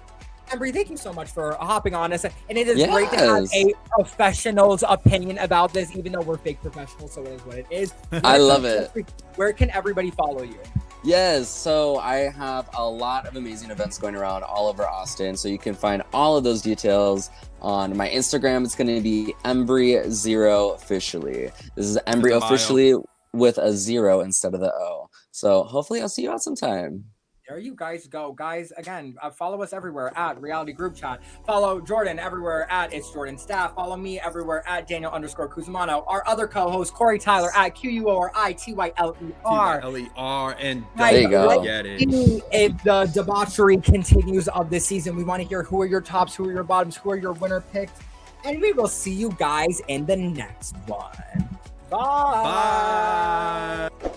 Embry, thank you so much for hopping on us. And it is great to have a professional's opinion about this, even though we're fake professionals, so it is what it is. I love it. Where can everybody follow you? Yes, so I have a lot of amazing events going around all over Austin. So you can find all of those details on my Instagram. It's going to be Embry0 officially. This is Embry officially with a 0 instead of the O. So hopefully I'll see you out sometime. There you guys go. Guys, again, follow us everywhere at Reality Group Chat. Follow Jordan everywhere at It's Jordan Staff. Follow me everywhere at Daniel_Cusimano. Our other co-host, Corey Tyler at QUORITYLER. And there you go. Get it. If the debauchery continues of this season, we want to hear who are your tops, who are your bottoms, who are your winner picks. And we will see you guys in the next one. Bye. Bye.